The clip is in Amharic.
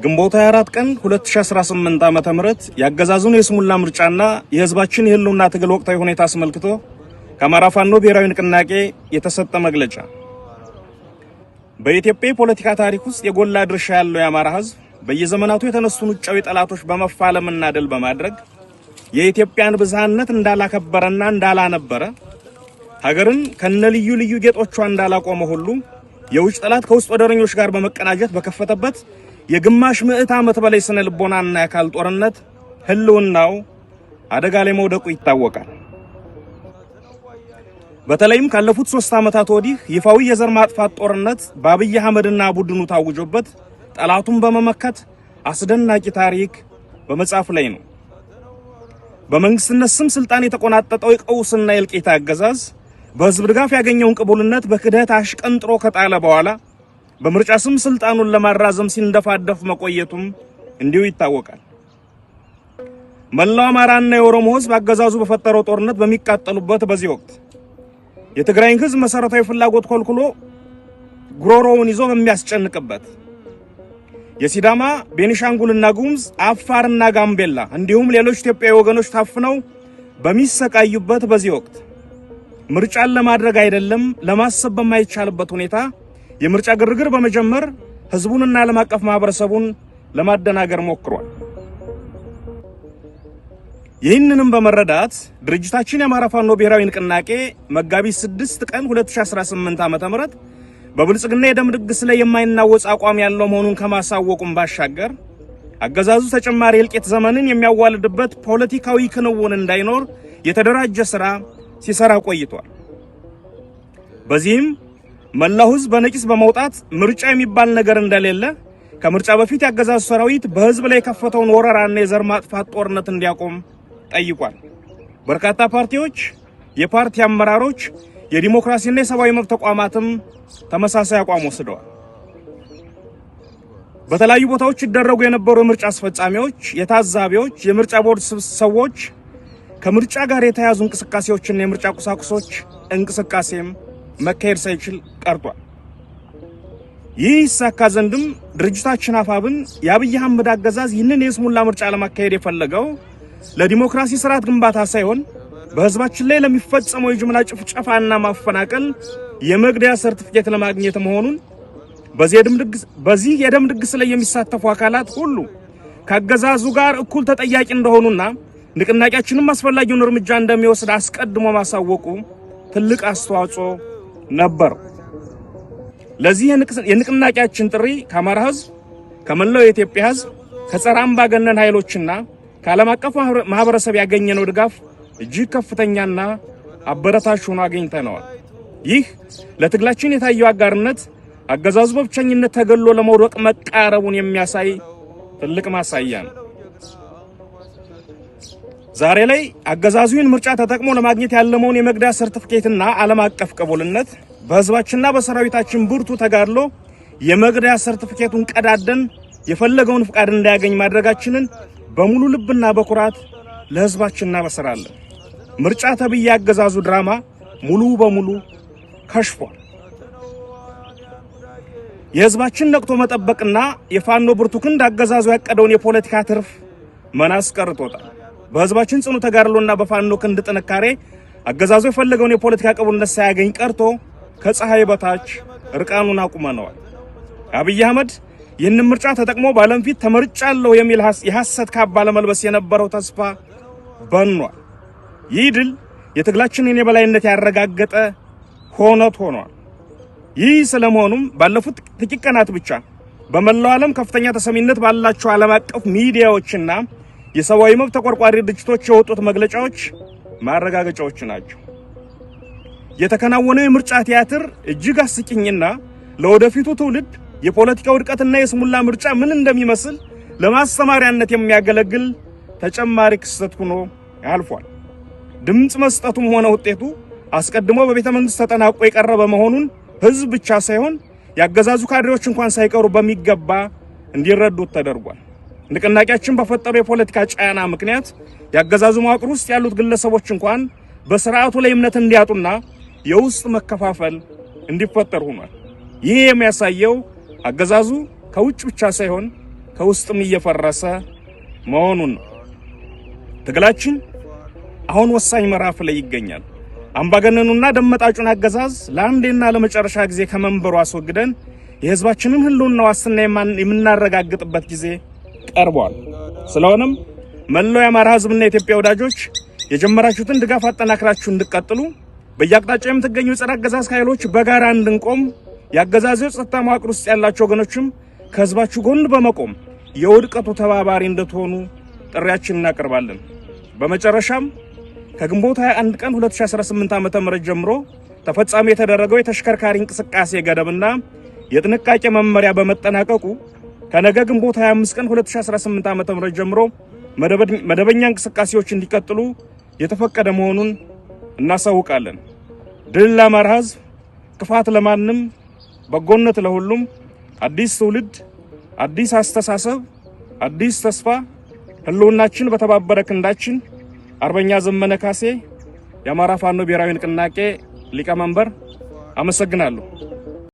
ግንቦት 24 ቀን 2018 ዓመተ ምህረት ያገዛዙን የስሙላ ምርጫና የህዝባችን የህልውና ትግል ወቅታዊ ሁኔታ አስመልክቶ ከአማራ ፋኖ ብሔራዊ ንቅናቄ የተሰጠ መግለጫ። በኢትዮጵያ ፖለቲካ ታሪክ ውስጥ የጎላ ድርሻ ያለው የአማራ ህዝብ በየዘመናቱ የተነሱን ውጫዊ ጠላቶች በመፋለምና ድል በማድረግ የኢትዮጵያን ብዝሃነት እንዳላከበረና እንዳላነበረ ሀገርን ከነልዩ ልዩ ጌጦቿ እንዳላቆመ ሁሉ የውጭ ጠላት ከውስጥ ወደረኞች ጋር በመቀናጀት በከፈተበት የግማሽ ምዕት ዓመት በላይ ስነ ልቦናና የአካል ጦርነት ህልውናው አደጋ ላይ መውደቁ ይታወቃል። በተለይም ካለፉት 3 ዓመታት ወዲህ ይፋዊ የዘር ማጥፋት ጦርነት በአብይ አህመድና ቡድኑ ታውጆበት ጠላቱን በመመከት አስደናቂ ታሪክ በመጻፍ ላይ ነው። በመንግስትነት ስም ስልጣን የተቆናጠጠው የቀውስና የእልቂት አገዛዝ በህዝብ ድጋፍ ያገኘውን ቅቡልነት በክደት አሽቀንጥሮ ከጣለ በኋላ በምርጫ ስም ስልጣኑን ለማራዘም ሲንደፋደፍ መቆየቱም እንዲሁ ይታወቃል። መላው አማራና የኦሮሞ ህዝብ አገዛዙ በፈጠረው ጦርነት በሚቃጠሉበት በዚህ ወቅት የትግራይን ህዝብ መሰረታዊ ፍላጎት ኮልኩሎ ጉሮሮውን ይዞ በሚያስጨንቅበት የሲዳማ፣ ቤኒሻንጉልና ጉሙዝ፣ አፋርና ጋምቤላ እንዲሁም ሌሎች ኢትዮጵያዊ ወገኖች ታፍነው በሚሰቃዩበት በዚህ ወቅት ምርጫን ለማድረግ አይደለም ለማሰብ በማይቻልበት ሁኔታ የምርጫ ግርግር በመጀመር ህዝቡንና ዓለም አቀፍ ማህበረሰቡን ለማደናገር ሞክሯል። ይህንንም በመረዳት ድርጅታችን የአማራ ፋኖ ብሔራዊ ንቅናቄ መጋቢት 6 ቀን 2018 ዓ.ም በብልጽግና የደም ድግስ ላይ የማይናወጽ አቋም ያለው መሆኑን ከማሳወቁም ባሻገር አገዛዙ ተጨማሪ የእልቂት ዘመንን የሚያዋልድበት ፖለቲካዊ ክንውን እንዳይኖር የተደራጀ ስራ ሲሰራ ቆይቷል። በዚህም መላው ህዝብ በነቂስ በመውጣት ምርጫ የሚባል ነገር እንደሌለ ከምርጫ በፊት ያገዛዙ ሰራዊት በህዝብ ላይ የከፈተውን ወረራና የዘር ማጥፋት ጦርነት እንዲያቆም ጠይቋል። በርካታ ፓርቲዎች፣ የፓርቲ አመራሮች፣ የዲሞክራሲና የሰብአዊ መብት ተቋማትም ተመሳሳይ አቋም ወስደዋል። በተለያዩ ቦታዎች ይደረጉ የነበሩ የምርጫ አስፈጻሚዎች፣ የታዛቢዎች፣ የምርጫ ቦርድ ሰዎች ከምርጫ ጋር የተያዙ እንቅስቃሴዎችና የምርጫ ቁሳቁሶች እንቅስቃሴም መካሄድ ሳይችል ቀርቷል። ይህ ይሳካ ዘንድም ድርጅታችን አፋብን የአብይ አህመድ አገዛዝ ይህንን የስሙላ ምርጫ ለማካሄድ የፈለገው ለዲሞክራሲ ስርዓት ግንባታ ሳይሆን በህዝባችን ላይ ለሚፈጸመው የጅምላ ጭፍጨፋና ማፈናቀል የመግደያ ሰርቲፊኬት ለማግኘት መሆኑን በዚህ የደም ድግስ ላይ የሚሳተፉ አካላት ሁሉ ከአገዛዙ ጋር እኩል ተጠያቂ እንደሆኑና ንቅናቄያችንም አስፈላጊውን እርምጃ እንደሚወስድ አስቀድሞ ማሳወቁ ትልቅ አስተዋጽኦ ነበር። ለዚህ የንቅናቄያችን ጥሪ ከአማራ ህዝብ፣ ከመላው የኢትዮጵያ ህዝብ፣ ከጸረ አምባገነን ኃይሎችና ከዓለም አቀፍ ማህበረሰብ ያገኘነው ድጋፍ እጅግ ከፍተኛና አበረታች ሆኖ አግኝተነዋል። ይህ ለትግላችን የታየው አጋርነት አገዛዙ በብቸኝነት ተገሎ ለመውደቅ መቃረቡን የሚያሳይ ትልቅ ማሳያ ነው። ዛሬ ላይ አገዛዙን ምርጫ ተጠቅሞ ለማግኘት ያለመውን የመግደያ ሰርቲፊኬትና ዓለም አቀፍ ቅቡልነት በህዝባችንና በሰራዊታችን ብርቱ ተጋድሎ የመግደያ ሰርቲፊኬቱን ቀዳደን የፈለገውን ፍቃድ እንዳያገኝ ማድረጋችንን በሙሉ ልብና በኩራት ለህዝባችን እናበስራለን። ምርጫ ተብዬ አገዛዙ ድራማ ሙሉ በሙሉ ከሽፏል። የህዝባችን ነቅቶ መጠበቅና የፋኖ ብርቱ ክንድ አገዛዙ ያቀደውን የፖለቲካ ትርፍ መናስ ቀርቶታል። በህዝባችን ጽኑ ተጋድሎና በፋኖ ክንድ ጥንካሬ አገዛዙ የፈለገውን የፖለቲካ ቅቡልነት ሳያገኝ ቀርቶ ከፀሐይ በታች ርቃኑን አቁመነዋል። አብይ አህመድ ይህንን ምርጫ ተጠቅሞ በዓለም ፊት ተመርጫለሁ የሚል የሐሰት ካባ ለመልበስ የነበረው ተስፋ በኗል። ይህ ድል የትግላችንን የበላይነት ያረጋገጠ ሆኗል። ይህ ስለመሆኑም ባለፉት ጥቂት ቀናት ብቻ በመላው ዓለም ከፍተኛ ተሰሚነት ባላቸው ዓለም አቀፍ ሚዲያዎችና የሰብአዊ መብት ተቆርቋሪ ድርጅቶች የወጡት መግለጫዎች ማረጋገጫዎች ናቸው። የተከናወነው የምርጫ ቲያትር እጅግ አስቂኝና ለወደፊቱ ትውልድ የፖለቲካ ውድቀትና የስሙላ ምርጫ ምን እንደሚመስል ለማስተማሪያነት የሚያገለግል ተጨማሪ ክስተት ሆኖ ያልፏል። ድምጽ መስጠቱም ሆነ ውጤቱ አስቀድሞ በቤተ መንግስት ተጠናቆ የቀረበ መሆኑን ህዝብ ብቻ ሳይሆን ያገዛዙ ካድሬዎች እንኳን ሳይቀሩ በሚገባ እንዲረዱት ተደርጓል። ንቅናቄያችን በፈጠረው የፖለቲካ ጫና ምክንያት ያገዛዙ መዋቅር ውስጥ ያሉት ግለሰቦች እንኳን በስርዓቱ ላይ እምነት እንዲያጡና የውስጥ መከፋፈል እንዲፈጠር ሆኗል። ይህ የሚያሳየው አገዛዙ ከውጭ ብቻ ሳይሆን ከውስጥም እየፈረሰ መሆኑን ነው። ትግላችን አሁን ወሳኝ ምዕራፍ ላይ ይገኛል። አምባገነኑና ደመጣጩን አገዛዝ ለአንዴና ለመጨረሻ ጊዜ ከመንበሩ አስወግደን የህዝባችንን ህልውና ዋስትና የምናረጋግጥበት ጊዜ ቀርቧል። ስለሆነም መላው የአማራ ህዝብና የኢትዮጵያ ወዳጆች የጀመራችሁትን ድጋፍ አጠናክራችሁ እንድትቀጥሉ በየአቅጣጫው የምትገኙ የጸረ አገዛዝ ኃይሎች በጋራ እንድንቆም የአገዛዙ ጸጥታ መዋቅር ውስጥ ያላችሁ ወገኖችም ከህዝባችሁ ጎን በመቆም የውድቀቱ ተባባሪ እንድትሆኑ ጥሪያችንን እናቀርባለን። በመጨረሻም ከግንቦት 21 ቀን 2018 ዓ.ም ጀምሮ ተፈጻሚ የተደረገው የተሽከርካሪ እንቅስቃሴ ገደብና የጥንቃቄ መመሪያ በመጠናቀቁ ከነገ ግንቦት 25 ቀን 2018 ዓ.ም ጀምሮ መደበኛ እንቅስቃሴዎች እንዲቀጥሉ የተፈቀደ መሆኑን እናሳውቃለን። ድል ለአማራ ህዝብ፣ ክፋት ለማንም፣ በጎነት ለሁሉም። አዲስ ትውልድ፣ አዲስ አስተሳሰብ፣ አዲስ ተስፋ። ህልውናችን በተባበረ ክንዳችን። አርበኛ ዘመነ ካሴ፣ የአማራ ፋኖ ብሔራዊ ንቅናቄ ሊቀመንበር። አመሰግናለሁ።